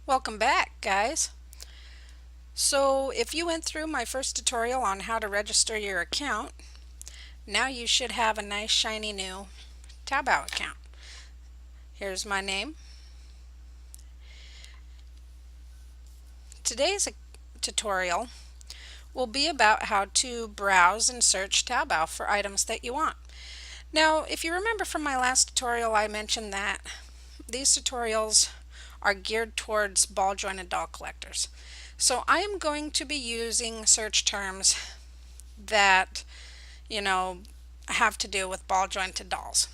Welcome back, guys. So if you went through my first tutorial on how to register your account, now you should have a nice shiny new Taobao account. Here's my name. Today's tutorial will be about how to browse and search Taobao for items that you want. Now, if you remember from my last tutorial, I mentioned that these tutorials are geared towards ball jointed doll collectors. So I am going to be using search terms that have to do with ball jointed dolls.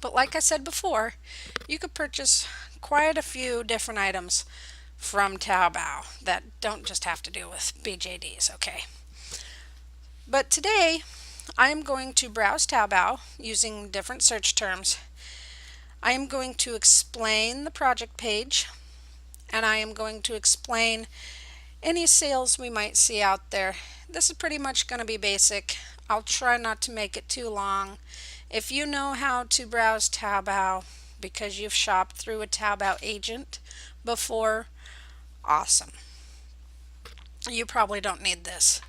But like I said before, you could purchase quite a few different items from Taobao that don't just have to do with BJDs, okay? But today, I am going to browse Taobao using different search terms. I am going to explain the project page, and I am going to explain any sales we might see out there. This is pretty much going to be basic. I'll try not to make it too long. If you know how to browse Taobao because you've shopped through a Taobao agent before, awesome. You probably don't need this.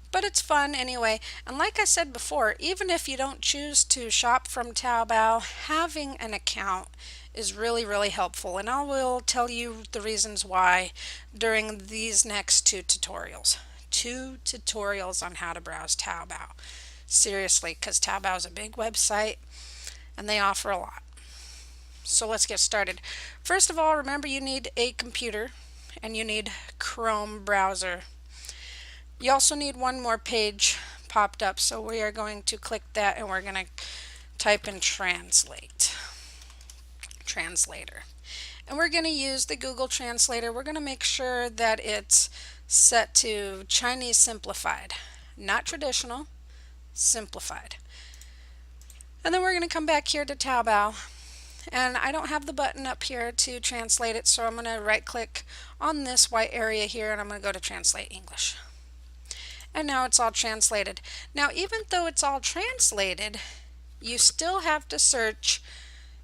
But it's fun anyway. And like I said before, even if you don't choose to shop from Taobao, having an account is really helpful. And I will tell you the reasons why during these next two tutorials. Two tutorials on how to browse Taobao. Seriously, because Taobao is a big website and they offer a lot. So let's get started. First of all, remember you need a computer and you need Chrome browser. You also need one more page popped up, so we are going to click that and we're going to type in translator. And we're going to use the Google Translator. We're going to make sure that it's set to Chinese simplified, not traditional, simplified. And then we're going to come back here to Taobao. And I don't have the button up here to translate it, so I'm going to right click on this white area here and I'm going to go to Translate English. And now it's all translated. Now, even though it's all translated, you still have to search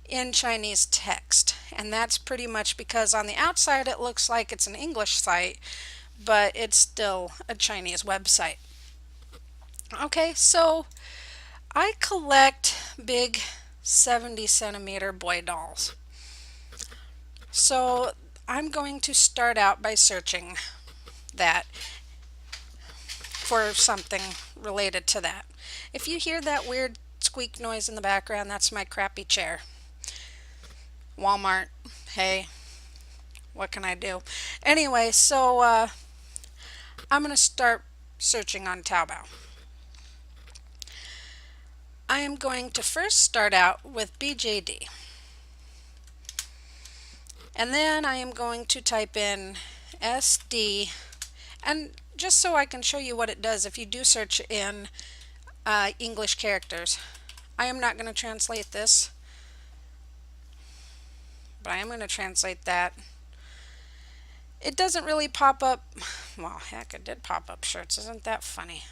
in Chinese text. And that's pretty much because on the outside it looks like it's an English site, but it's still a Chinese website. Okay, so I collect big 70 centimeter boy dolls. So I'm going to start out by searching that for something related to that. If you hear that weird squeak noise in the background, that's my crappy chair. Walmart, hey, what can I do? Anyway, so I'm going to start searching on Taobao. I am going to first start out with BJD. And then I am going to type in SD, and just so I can show you what it does if you do search in English characters. I am not going to translate this, but I am going to translate that. It doesn't really pop up, well, heck, it did pop up shirts. Isn't that funny?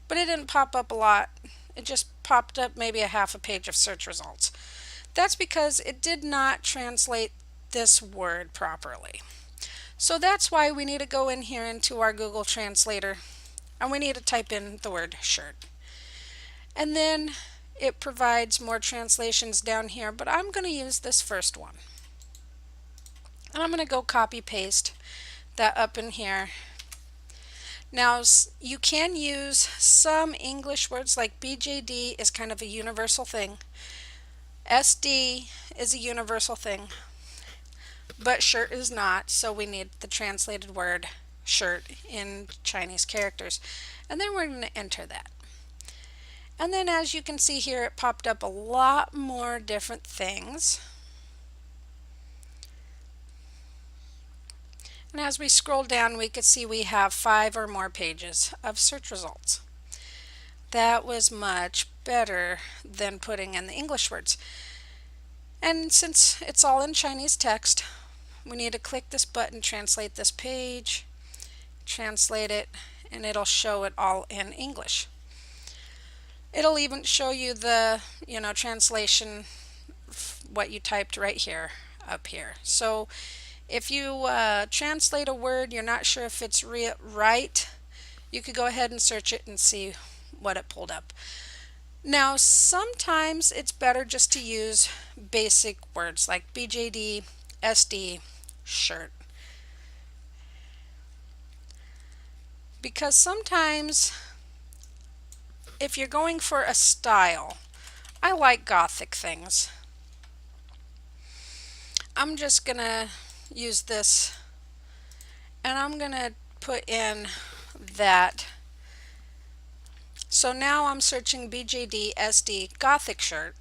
But it didn't pop up a lot. It just popped up maybe a half a page of search results. That's because it did not translate this word properly. So that's why we need to go in here into our Google Translator and we need to type in the word shirt. And then it provides more translations down here, but I'm going to use this first one. And I'm going to go copy paste that up in here. Now you can use some English words, like BJD is kind of a universal thing. SD is a universal thing, but shirt is not, so we need the translated word shirt in Chinese characters. And then we're going to enter that. And then as you can see here, it popped up a lot more different things. And as we scroll down, we could see we have 5 or more pages of search results. That was much better than putting in the English words. And since it's all in Chinese text, we need to click this button, translate this page, translate it, and it'll show it all in English. It'll even show you the, translation, what you typed right here, up here. So If you translate a word, you're not sure if it's right, you could go ahead and search it and see what it pulled up. Now, sometimes it's better just to use basic words like BJD, SD, shirt. Because sometimes if you're going for a style, I like gothic things. I'm just gonna use this and I'm gonna put in that. So now I'm searching BJD SD Gothic shirt.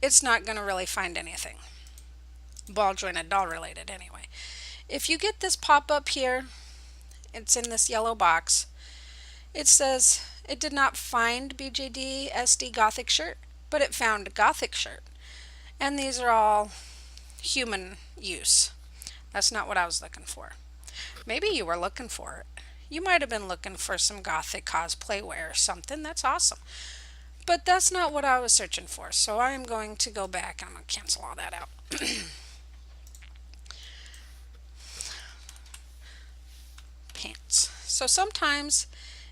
It's not going to really find anything ball jointed doll related anyway. If you get this pop up here, it's in this yellow box. It says it did not find BJD SD Gothic shirt, but it found Gothic shirt. And these are all human use. That's not what I was looking for. Maybe you were looking for it. You might have been looking for some Gothic cosplay wear or something. That's awesome. But that's not what I was searching for. So I'm going to go back and I'm going to cancel all that out. Pants. So sometimes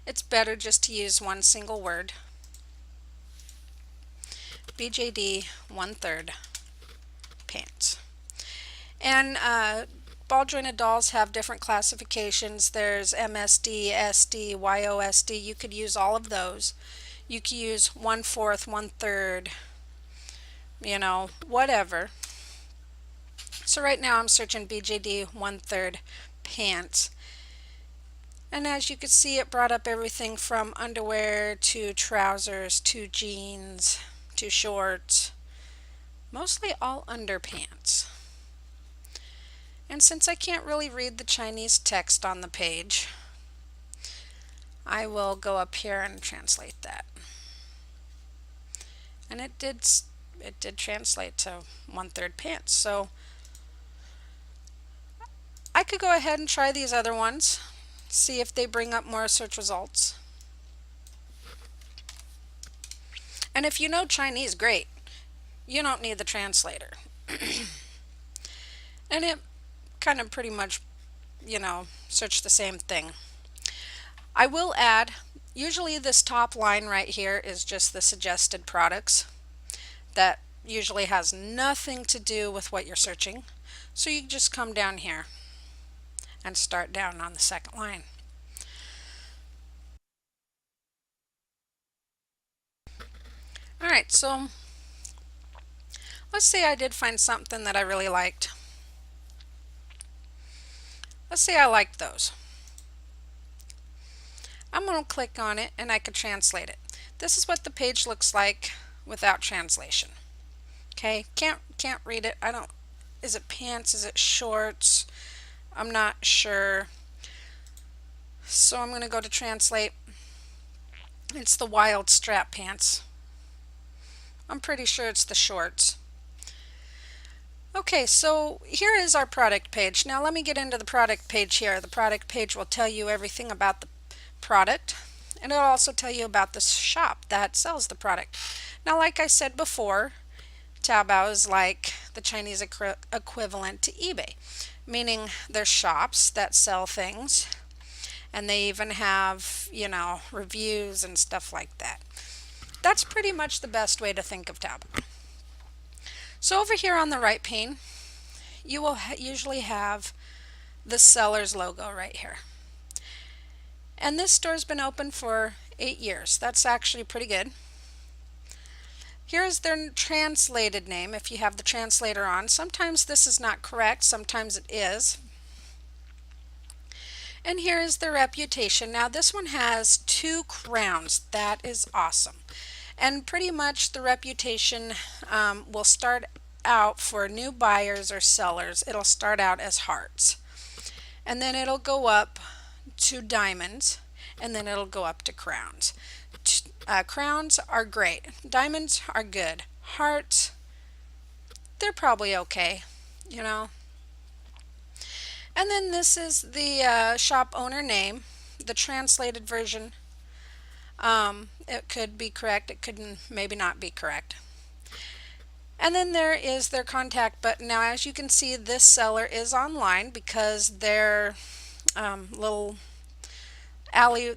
it's better just to use one single word. BJD 1/3 pants. And ball jointed dolls have different classifications. There's MSD, SD, YOSD. You could use all of those. You could use 1/4, 1/3, whatever. So right now I'm searching BJD 1/3 pants. And as you can see, it brought up everything from underwear to trousers to jeans to shorts, mostly all underpants. And since I can't really read the Chinese text on the page, I will go up here and translate that. And it did translate to 1/3 pants. So I could go ahead and try these other ones, see if they bring up more search results. And if you know Chinese, great. You don't need the translator. And it kind of pretty much, search the same thing. I will add, usually this top line right here is just the suggested products. That usually has nothing to do with what you're searching. So you just come down here and start down on the second line. Alright, so let's say I did find something that I really liked. Let's say I liked those. I'm going to click on it and I could translate it. This is what the page looks like without translation. Okay, can't read it. Is it pants? Is it shorts? I'm not sure. So I'm going to go to translate. It's the wild strap pants. I'm pretty sure it's the shorts. Okay, so here is our product page. Now let me get into the product page here. The product page will tell you everything about the product, and it'll also tell you about the shop that sells the product. Now, like I said before, Taobao is like the Chinese equivalent to eBay, meaning there's shops that sell things, and they even have, reviews and stuff like that. That's pretty much the best way to think of Taobao. So over here on the right pane, you will usually have the seller's logo right here. And this store's been open for 8 years. That's actually pretty good. Here's their translated name if you have the translator on. Sometimes this is not correct, sometimes it is. And here is their reputation. Now this one has 2 crowns. That is awesome. And pretty much the reputation will start out for new buyers or sellers. It'll start out as hearts. And then it'll go up to diamonds. And then it'll go up to crowns. Crowns are great. Diamonds are good. Hearts, they're probably okay, And then this is the shop owner name, the translated version. It could be correct, it could maybe not be correct. And then there is their contact button. Now, as you can see, this seller is online because their little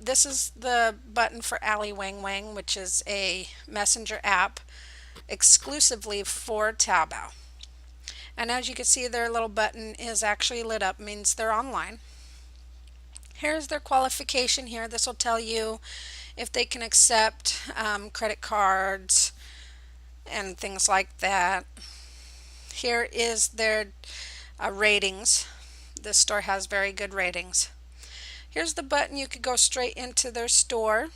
this is the button for Ali Wang Wang, which is a messenger app exclusively for Taobao. And as you can see, their little button is actually lit up, means they're online. Here's their qualification here. This will tell you if they can accept credit cards and things like that. Here is their ratings. This store has very good ratings. Here's the button. You could go straight into their store.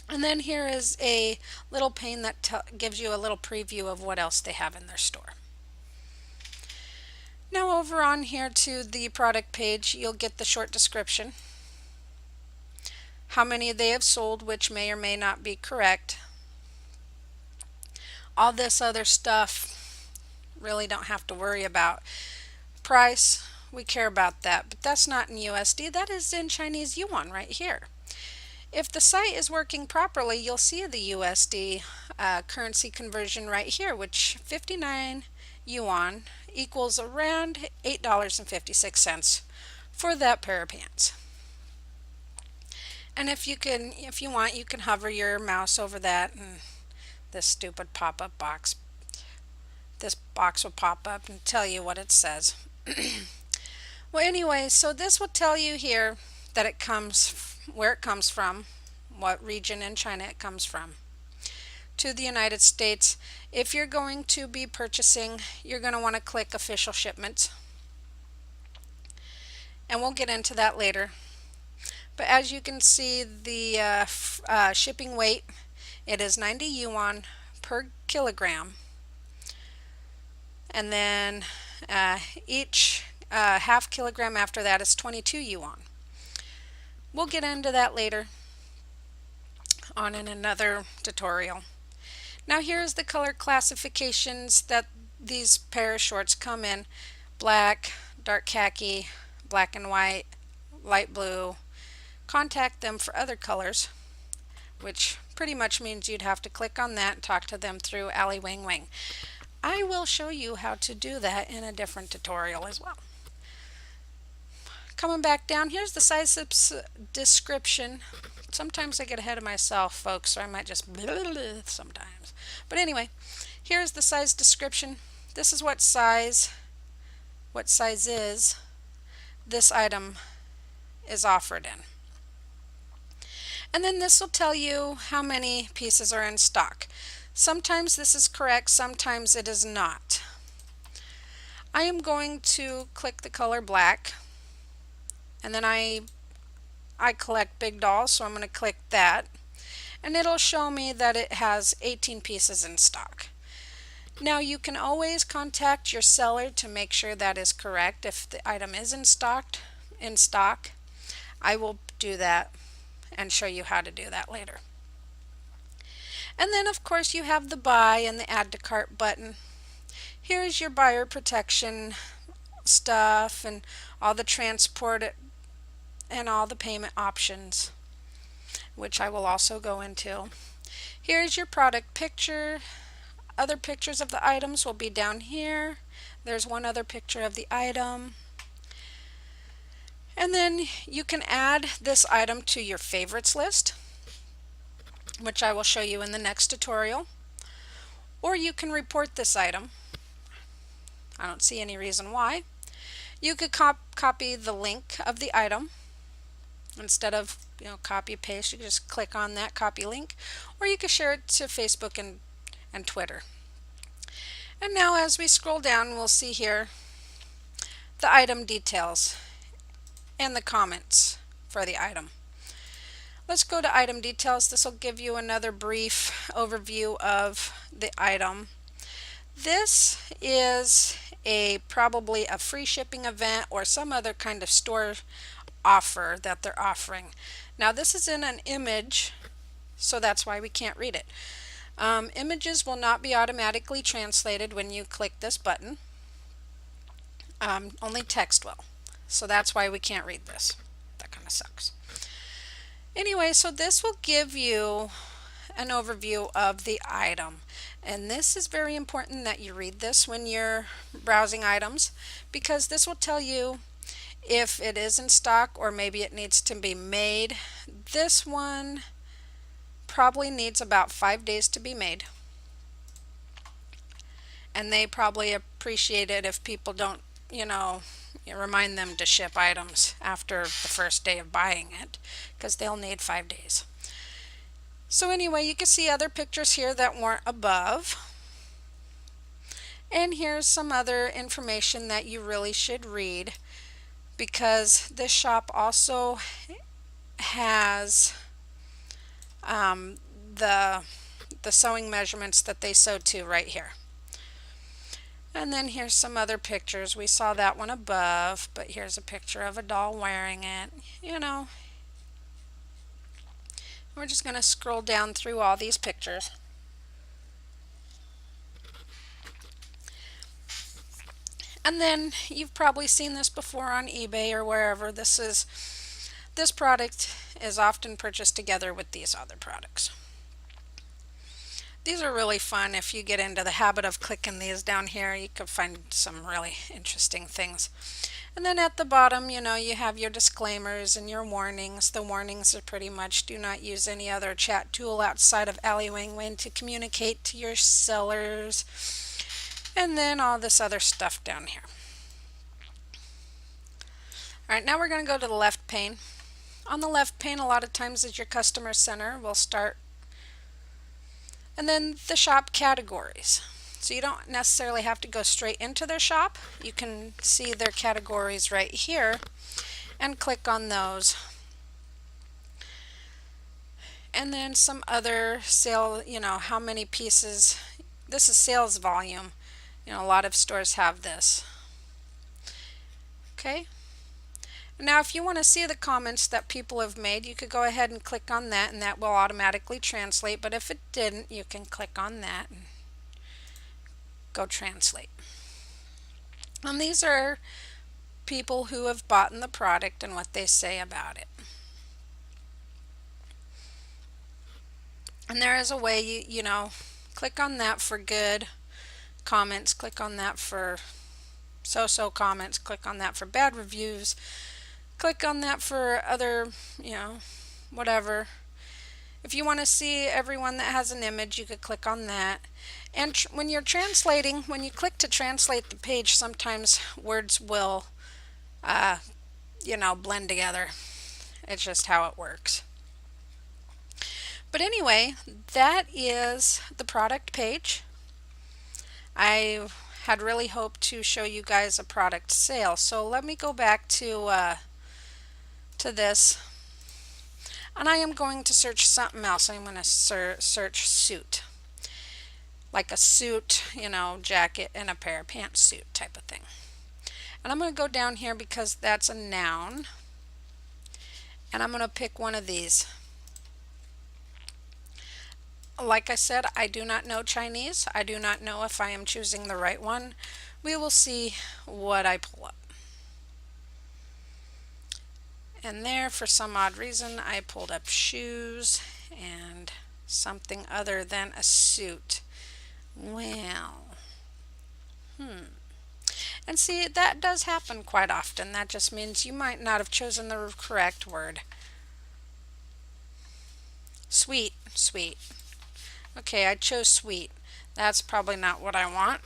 And then here is a little pane that gives you a little preview of what else they have in their store. Now over on here to the product page, you'll get the short description, how many they have sold, which may or may not be correct. All this other stuff really don't have to worry about. Price, we care about that, but that's not in USD, that is in Chinese yuan right here. If the site is working properly, you'll see the USD currency conversion right here, which 59 yuan equals around $8.56 for that pair of pants. And if you want, you can hover your mouse over that, and this stupid pop-up box, this box will pop up and tell you what it says. Well, anyway, so this will tell you here that it comes, where it comes from, what region in China it comes from, to the United States. If you're going to be purchasing, you're going to want to click official shipments, and we'll get into that later. But as you can see, the shipping weight, it is 90 yuan per kilogram, and then each half kilogram after that is 22 yuan. We'll get into that later on in another tutorial. Now here's the color classifications that these pair of shorts come in: black, dark khaki, black and white, light blue. Contact them for other colors, which pretty much means you'd have to click on that and talk to them through Ali Wang Wang. I will show you how to do that in a different tutorial as well. Coming back down, here's the size description. Sometimes I get ahead of myself, folks, so I might just sometimes. But anyway, here's the size description. This is what size is this item is offered in. And then this will tell you how many pieces are in stock. Sometimes this is correct, sometimes it is not. I am going to click the color black, and then I collect big dolls, so I'm going to click that, and it'll show me that it has 18 pieces in stock. Now you can always contact your seller to make sure that is correct. If the item is in stock, I will do that and show you how to do that later. And then of course you have the buy and the add to cart button. Here's your buyer protection stuff and all the transport and all the payment options, which I will also go into. Here's your product picture. Other pictures of the items will be down here. There's one other picture of the item. And then you can add this item to your favorites list, which I will show you in the next tutorial. Or you can report this item. I don't see any reason why. You could copy the link of the item. Instead of copy paste, you can just click on that copy link, or you can share it to Facebook and Twitter. And now as we scroll down, we'll see here the item details and the comments for the item. Let's go to item details. This will give you another brief overview of the item. This is probably a free shipping event or some other kind of store offer that they're offering. Now this is in an image, so that's why we can't read it. Images will not be automatically translated when you click this button. Only text will. So that's why we can't read this. That kind of sucks. Anyway, so this will give you an overview of the item. And this is very important that you read this when you're browsing items, because this will tell you if it is in stock or maybe it needs to be made. This one probably needs about 5 days to be made. And they probably appreciate it if people don't, you remind them to ship items after the first day of buying it, because they'll need 5 days. So anyway, you can see other pictures here that weren't above. And here's some other information that you really should read, because this shop also has the sewing measurements that they sew to right here. And then here's some other pictures. We saw that one above, but here's a picture of a doll wearing it. We're just going to scroll down through all these pictures. And then you've probably seen this before on eBay or wherever. This product is often purchased together with these other products. These are really fun. If you get into the habit of clicking these down here, you could find some really interesting things. And then at the bottom, you have your disclaimers and your warnings. The warnings are pretty much do not use any other chat tool outside of Allywing when to communicate to your sellers. And then all this other stuff down here. Alright, now we're going to go to the left pane. On the left pane, a lot of times is your customer center. We'll start. And then the shop categories. So you don't necessarily have to go straight into their shop. You can see their categories right here and click on those. And then some other sale, how many pieces. This is sales volume. A lot of stores have this. Okay. Now if you want to see the comments that people have made, you could go ahead and click on that, and that will automatically translate. But if it didn't, you can click on that and go translate. And these are people who have bought the product and what they say about it. And there is a way you click on that for good comments, click on that for so-so comments, click on that for bad reviews, click on that for other, whatever. If you want to see everyone that has an image, you could click on that. And when you're translating, when you click to translate the page, sometimes words will, blend together. It's just how it works. But anyway, that is the product page. I had really hoped to show you guys a product sale. So let me go back to this. And I am going to search something else. I'm going to search suit. Like a suit, jacket and a pair of pants suit type of thing. And I'm going to go down here because that's a noun. And I'm going to pick one of these. Like I said, I do not know Chinese. I do not know if I am choosing the right one. We will see what I pull up. And there, for some odd reason, I pulled up shoes and something other than a suit. Well, And see, that does happen quite often. That just means you might not have chosen the correct word. Sweet, sweet. Okay, I chose sweet. That's probably not what I want.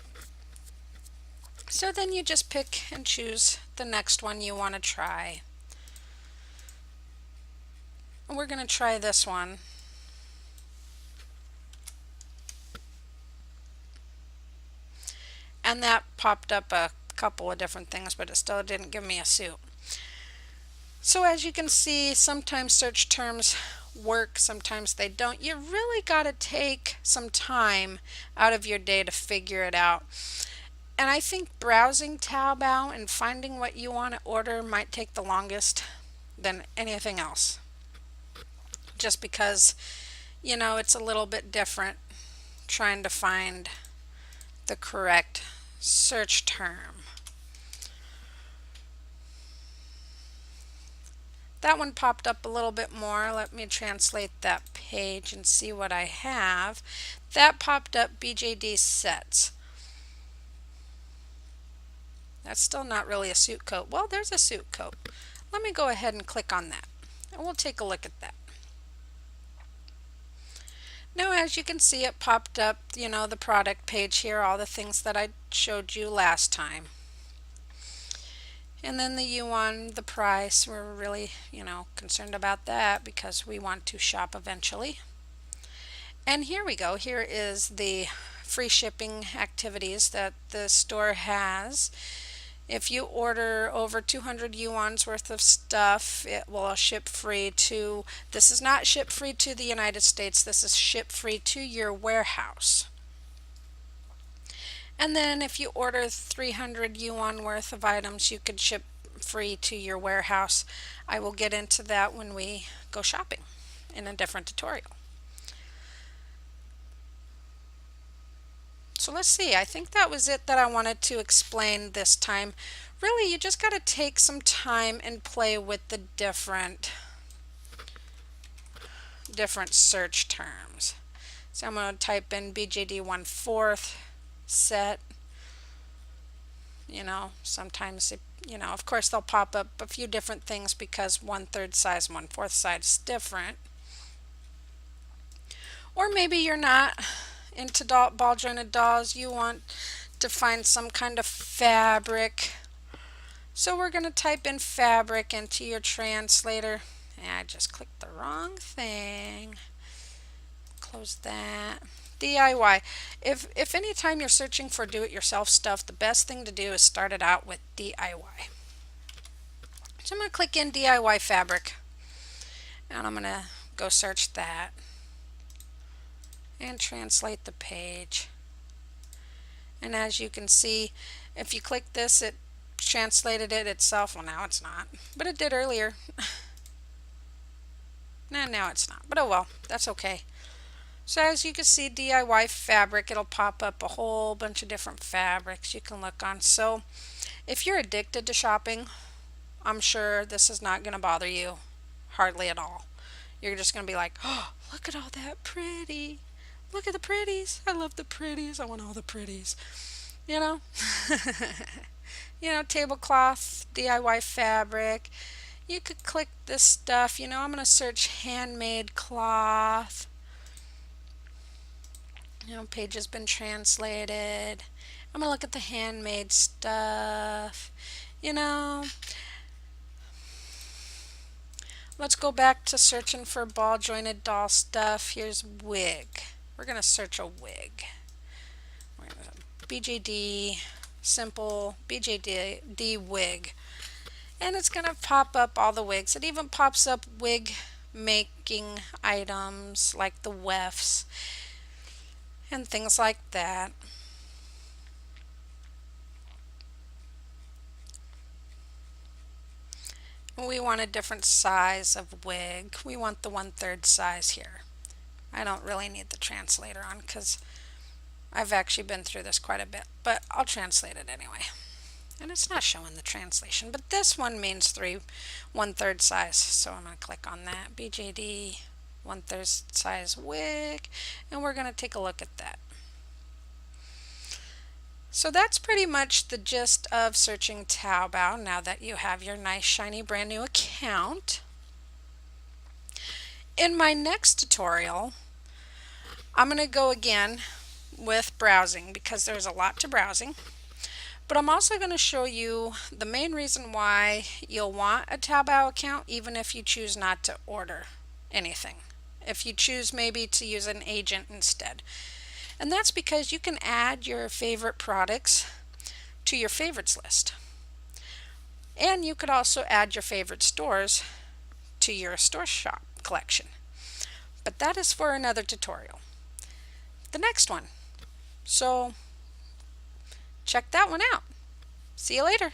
So then you just pick and choose the next one you want to try. And we're going to try this one. And that popped up a couple of different things, but it still didn't give me a suit. So as you can see, sometimes search terms work, sometimes they don't. You really got to take some time out of your day to figure it out. And I think browsing Taobao and finding what you want to order might take the longest than anything else. Just because, it's a little bit different trying to find the correct search term. That one popped up a little bit more. Let me translate that page and see what I have. That popped up BJD sets. That's still not really a suit coat. Well, there's a suit coat. Let me go ahead and click on that, and we'll take a look at that. Now, as you can see, it popped up, the product page here, all the things that I showed you last time. And then the yuan, the price, we're really, concerned about that because we want to shop eventually. And here we go. Here is the free shipping activities that the store has. If you order over 200 yuan's worth of stuff, it will ship free to, this is not ship free to the United States, this is ship free to your warehouse. And then if you order 300 yuan worth of items, you could ship free to your warehouse. I will get into that when we go shopping in a different tutorial. So let's see, I think that was it that I wanted to explain this time. Really, you just got to take some time and play with the different search terms. So I'm going to type in BJD 1/4 set. Sometimes, of course they'll pop up a few different things because 1/3 size and 1/4 size is different. Or maybe you're not into ball jointed dolls, you want to find some kind of fabric. So we're going to type in fabric into your translator. And I just clicked the wrong thing. Close that. DIY. If any time you're searching for do-it-yourself stuff, the best thing to do is start it out with DIY. So I'm going to click in DIY fabric. And I'm going to go search that. And translate the page. And as you can see, if you click this, it translated it itself. Well, now it's not, but it did earlier. Now it's not, but oh well, that's okay. So as you can see, DIY fabric, it'll pop up a whole bunch of different fabrics you can look on. So if you're addicted to shopping, I'm sure this is not going to bother you hardly at all. You're just going to be like, oh, look at all that pretty. Look at the pretties. I love the pretties. I want all the pretties. Tablecloth, DIY fabric. You could click this stuff. I'm going to search handmade cloth. Page has been translated. I'm going to look at the handmade stuff. Let's go back to searching for ball jointed doll stuff. Here's wig. We're going to search a wig. We're going to BJD, simple BJD wig. And it's going to pop up all the wigs. It even pops up wig making items like the wefts and things like that. We want a different size of wig. We want the 1/3 size here. I don't really need the translator on because I've actually been through this quite a bit, but I'll translate it anyway. And it's not showing the translation, but this one means 1/3 size, so I'm going to click on that. BJD 1/3 size wig, and we're going to take a look at that. So that's pretty much the gist of searching Taobao now that you have your nice shiny brand new account. In my next tutorial, I'm going to go again with browsing because there's a lot to browsing. But I'm also going to show you the main reason why you'll want a Taobao account even if you choose not to order anything. If you choose maybe to use an agent instead. And that's because you can add your favorite products to your favorites list. And you could also add your favorite stores to your store shop collection. But that is for another tutorial. The next one. So check that one out. See you later.